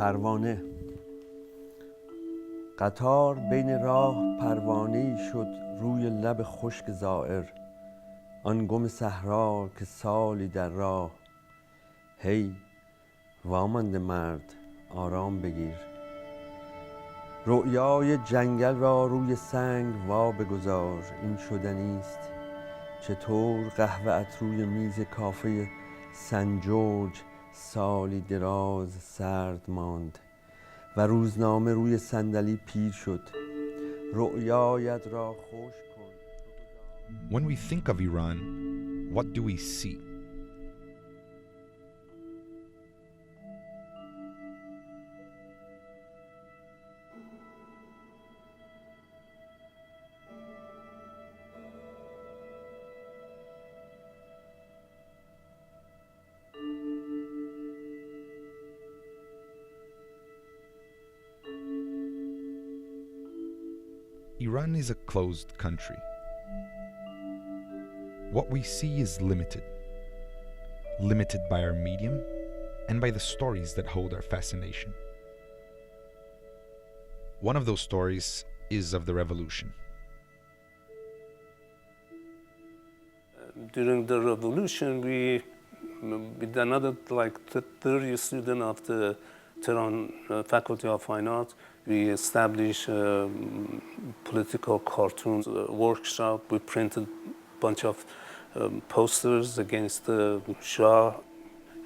پروانه قطار بین راه پروانه‌ای شد روی لب خشک زائر آن گم صحرا که سالی در راه هی وامانده مرد آرام بگیر رؤیای جنگل را روی سنگ وا بگذار این شدنیست چطور قهوه‌ات روی میز کافه سنجورج سالی دراز سرد ماند و روزنامه روی صندلی پیر شد رؤیایت را خوش کن. When we think of Iran, what do we see? Iran is a closed country. What we see is limited by our medium and by the stories that hold our fascination. One of those stories is of the revolution. During the revolution, we with another 30 students of the Tehran Faculty of Fine Arts, we established political cartoons workshop. We printed a bunch of posters against the Shah,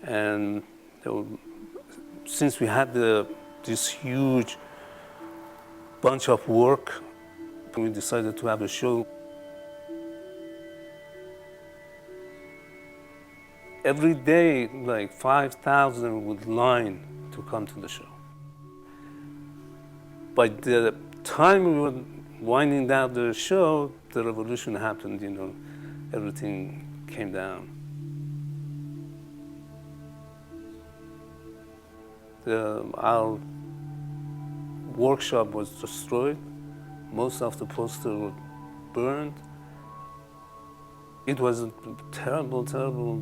and since we had this huge bunch of work, we decided to have a show. Every day, 5,000 would line to come to the show. By the time we were winding down the show, the revolution happened, everything came down. Our workshop was destroyed. Most of the posters were burned. It was a terrible, terrible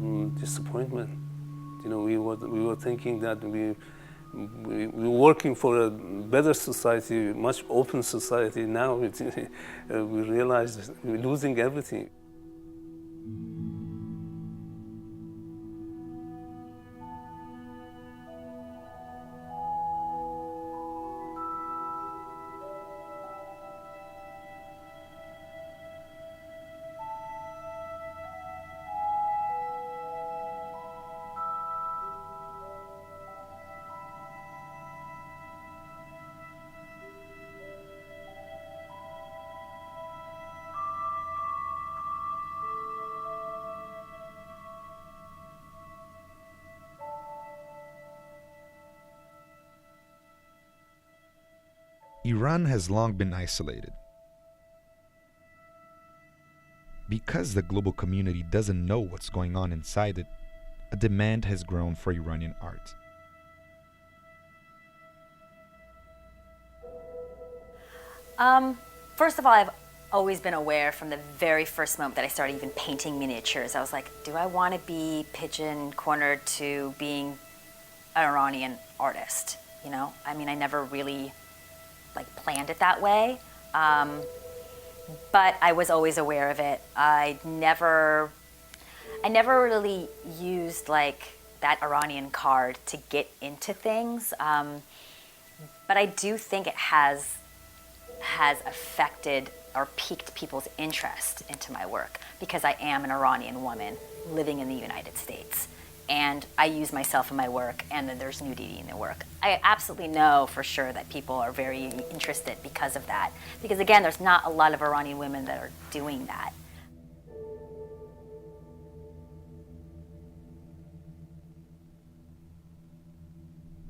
disappointment. We were thinking that we were working for a better society, much open society. Now we realize we're losing everything. Iran has long been isolated. Because the global community doesn't know what's going on inside it, a demand has grown for Iranian art. First of all, I've always been aware from the very first moment that I started even painting miniatures. I was like, do I want to be pigeon-cornered to being an Iranian artist? I never really planned it that way, but I was always aware of it. I never really used that Iranian card to get into things, but I do think it has affected or piqued people's interest into my work because I am an Iranian woman living in the United States. And I use myself in my work, and then there's nudity in the work. I absolutely know for sure that people are very interested because of that. Because again, there's not a lot of Iranian women that are doing that.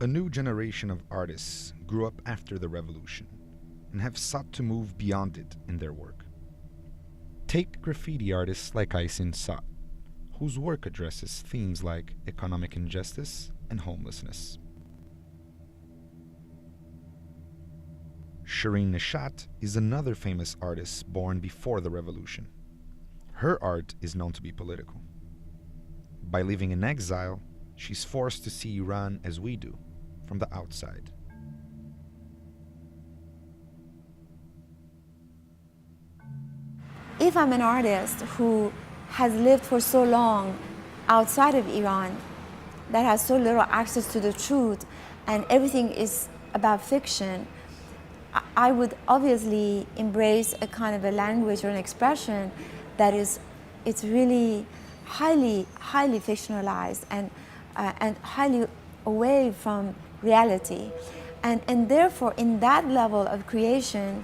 A new generation of artists grew up after the revolution and have sought to move beyond it in their work. Take graffiti artists like Aysin Saad, whose work addresses themes like economic injustice and homelessness. Shireen Nishat is another famous artist born before the revolution. Her art is known to be political. By living in exile, she's forced to see Iran as we do, from the outside. If I'm an artist who has lived for so long outside of Iran, that has so little access to the truth, and everything is about fiction, I would obviously embrace a kind of a language or an expression that it's really highly fictionalized and highly away from reality. And therefore, in that level of creation,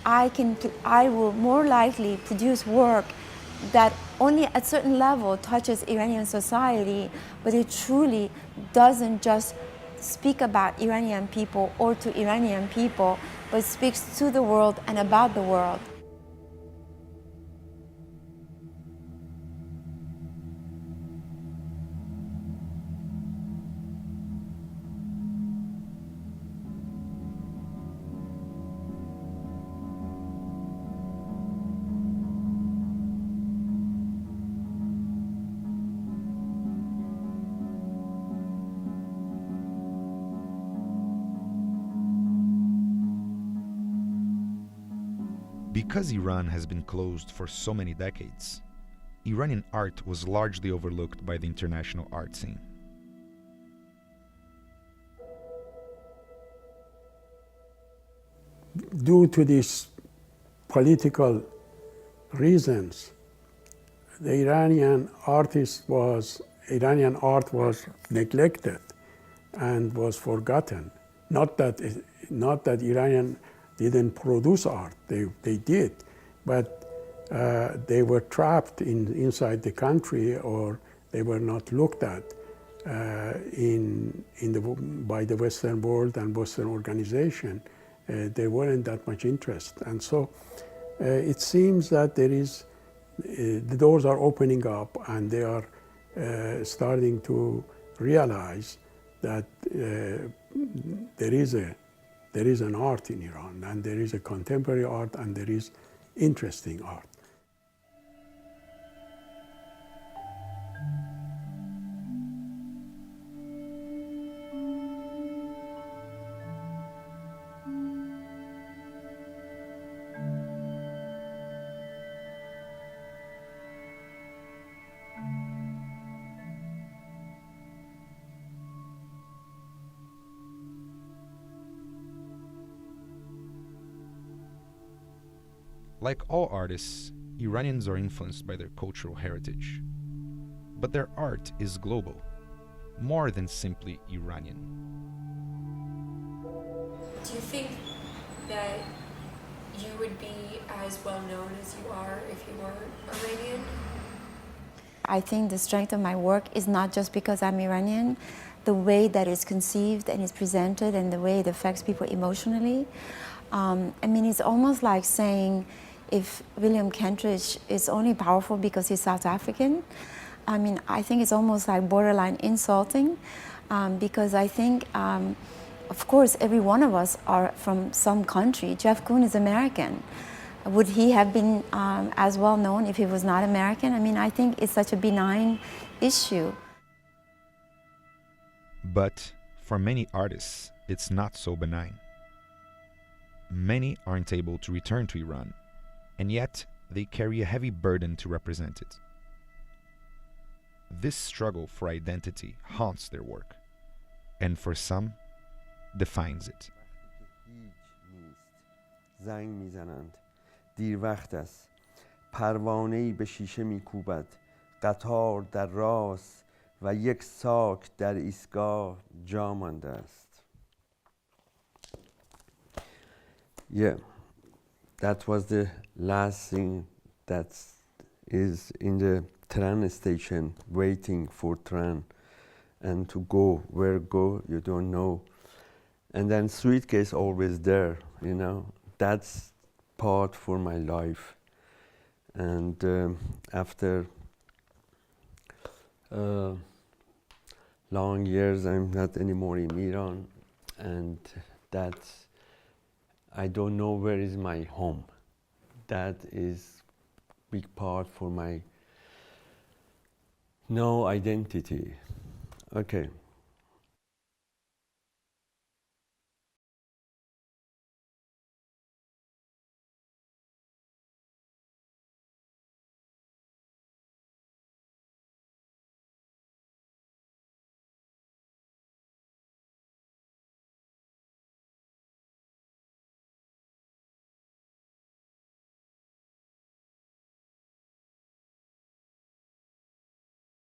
I will more likely produce work that only at certain level touches Iranian society, but it truly doesn't just speak about Iranian people or to Iranian people, but speaks to the world and about the world. Because Iran has been closed for so many decades, Iranian art was largely overlooked by the international art scene. Due to these political reasons, the Iranian art was neglected and was forgotten. Not that Iranian didn't produce art, they did, but they were trapped inside the country, or they were not looked at by the Western world and Western organization. There weren't that much interest, and so it seems that the doors are opening up, and they are starting to realize that there is an art in Iran, and there is a contemporary art, and there is interesting art. Like all artists, Iranians are influenced by their cultural heritage. But their art is global, more than simply Iranian. Do you think that you would be as well known as you are if you weren't Iranian? I think the strength of my work is not just because I'm Iranian, the way that it's conceived and is presented and the way it affects people emotionally. I mean, it's almost like saying if William Kentridge is only powerful because he's South African. I mean, I think it's almost like borderline insulting because I think, of course, every one of us are from some country. Jeff Koons is American. Would he have been as well known if he was not American? I mean, I think it's such a benign issue. But for many artists, it's not so benign. Many aren't able to return to Iran, and yet they carry a heavy burden to represent it. This struggle for identity haunts their work, and for some, defines it. زنگ میزنند دیر وقت است پروانه‌ای به شیشه میکوبد قطار در راست و یک ساک در ایستگاه جا مانده است. Yeah, that was the last thing that is in the train station, waiting for train, and to go, where go, you don't know. And then suitcase always there, you know, that's part for my life. And after long years, I'm not anymore in Iran, and that's, I don't know where is my home. That is big part for my no identity. Okay.